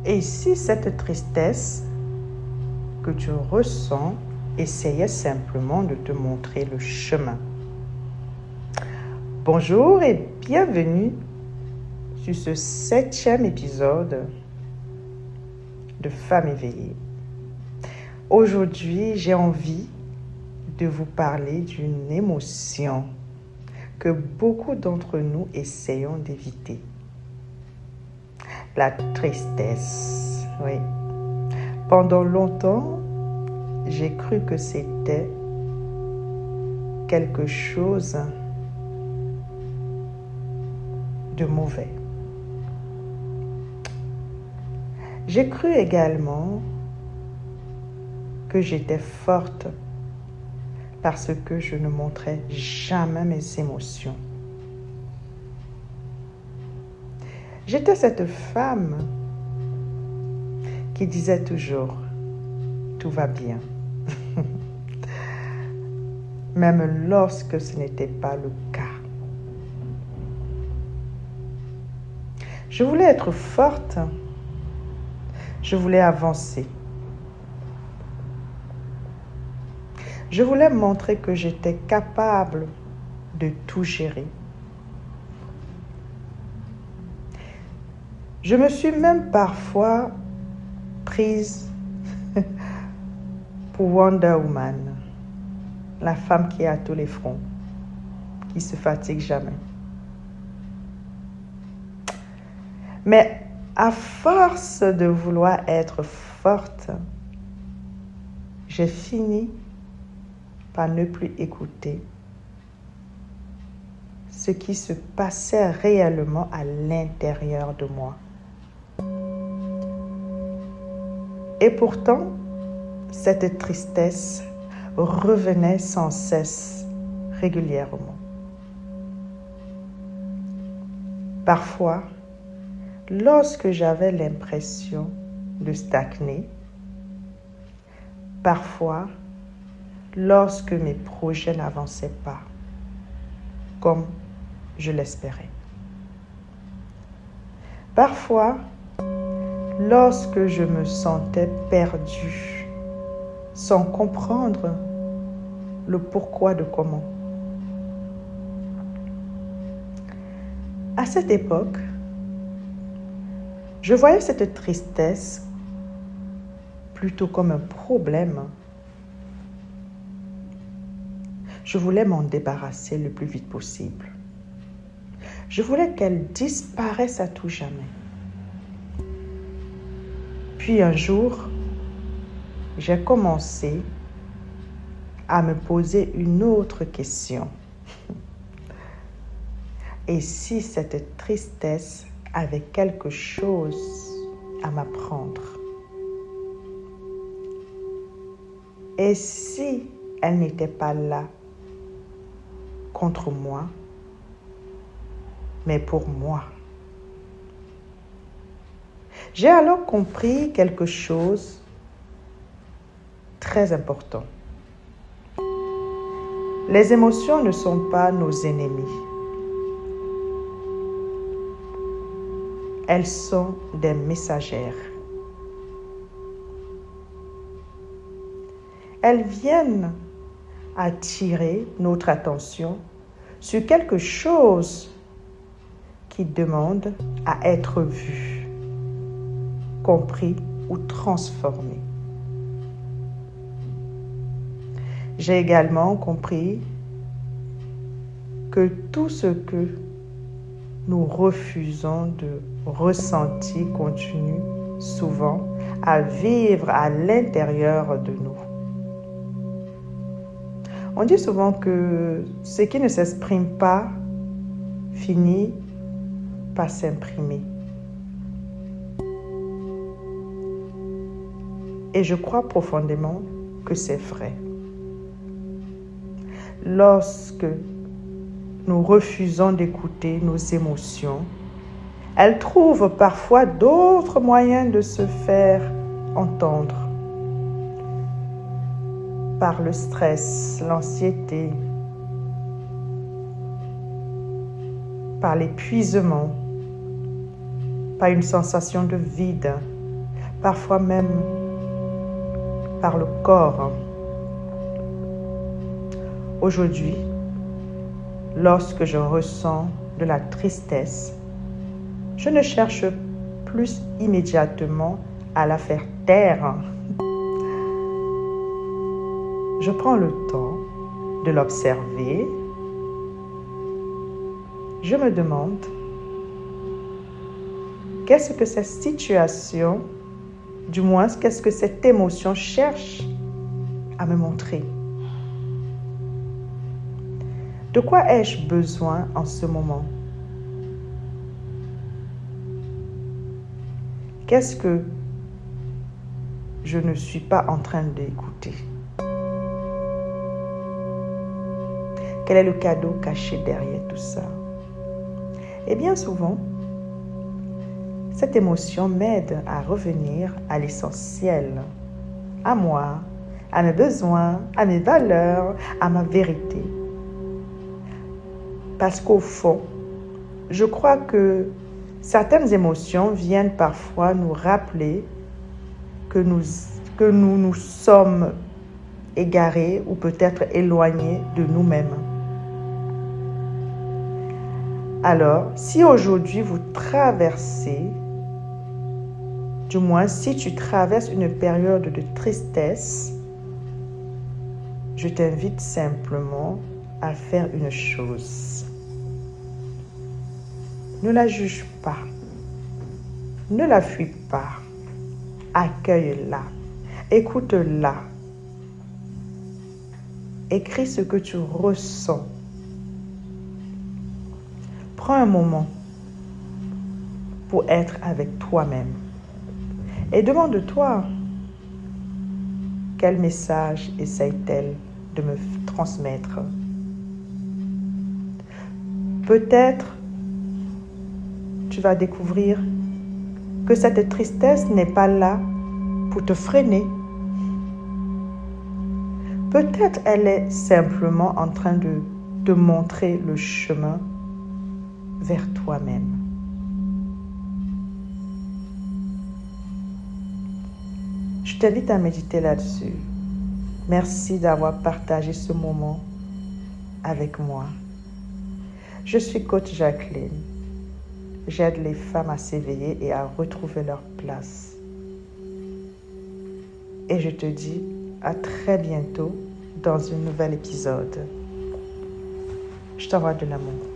Et si cette tristesse que tu ressens essayait simplement de te montrer le chemin? Bonjour et bienvenue sur ce 7e épisode de Femmes éveillées. Aujourd'hui, j'ai envie de vous parler d'une émotion que beaucoup d'entre nous essayons d'éviter. La tristesse, oui. Pendant longtemps, j'ai cru que c'était quelque chose de mauvais. J'ai cru également que j'étais forte parce que je ne montrais jamais mes émotions. J'étais cette femme qui disait toujours « tout va bien », même lorsque ce n'était pas le cas. Je voulais être forte, je voulais avancer. Je voulais montrer que j'étais capable de tout gérer. Je me suis même parfois prise pour Wonder Woman, la femme qui a tous les fronts, qui se fatigue jamais. Mais à force de vouloir être forte, j'ai fini par ne plus écouter ce qui se passait réellement à l'intérieur de moi. Et pourtant, cette tristesse revenait sans cesse, régulièrement. Parfois, lorsque j'avais l'impression de stagner, parfois, lorsque mes projets n'avançaient pas, comme je l'espérais. Parfois, lorsque je me sentais perdue, sans comprendre le pourquoi de comment. À cette époque, je voyais cette tristesse plutôt comme un problème. Je voulais m'en débarrasser le plus vite possible. Je voulais qu'elle disparaisse à tout jamais. Puis un jour, j'ai commencé à me poser une autre question. Et si cette tristesse avait quelque chose à m'apprendre? Et si elle n'était pas là contre moi, mais pour moi? J'ai alors compris quelque chose très important. Les émotions ne sont pas nos ennemis. Elles sont des messagères. Elles viennent attirer notre attention sur quelque chose qui demande à être vu, compris ou transformé. J'ai également compris que tout ce que nous refusons de ressentir continue souvent à vivre à l'intérieur de nous. On dit souvent que ce qui ne s'exprime pas finit par s'imprimer. Et je crois profondément que c'est vrai. Lorsque nous refusons d'écouter nos émotions, elles trouvent parfois d'autres moyens de se faire entendre. Par le stress, l'anxiété, par l'épuisement, par une sensation de vide, parfois même par le corps. Aujourd'hui, lorsque je ressens de la tristesse, je ne cherche plus immédiatement à la faire taire. Je prends le temps de l'observer. Je me demande qu'est-ce que cette situation, du moins qu'est-ce que cette émotion cherche à me montrer. De quoi ai-je besoin en ce moment? Qu'est-ce que je ne suis pas en train d'écouter? Quel est le cadeau caché derrière tout ça? Et bien souvent, cette émotion m'aide à revenir à l'essentiel, à moi, à mes besoins, à mes valeurs, à ma vérité. Parce qu'au fond, je crois que certaines émotions viennent parfois nous rappeler que nous sommes égarés ou peut-être éloignés de nous-mêmes. Alors, si aujourd'hui vous traversez, du moins si tu traverses une période de tristesse, je t'invite simplement à faire une chose. Ne la juge pas. Ne la fuis pas. Accueille-la. Écoute-la. Écris ce que tu ressens. Prends un moment pour être avec toi-même. Et demande-toi, quel message essaye-t-elle de me transmettre? Peut-être tu vas découvrir que cette tristesse n'est pas là pour te freiner. Peut-être elle est simplement en train de te montrer le chemin vers toi-même. Je t'invite à méditer là-dessus. Merci d'avoir partagé ce moment avec moi. Je suis coach Jacqueline. J'aide les femmes à s'éveiller et à retrouver leur place. Et je te dis à très bientôt dans un nouvel épisode. Je t'envoie de l'amour.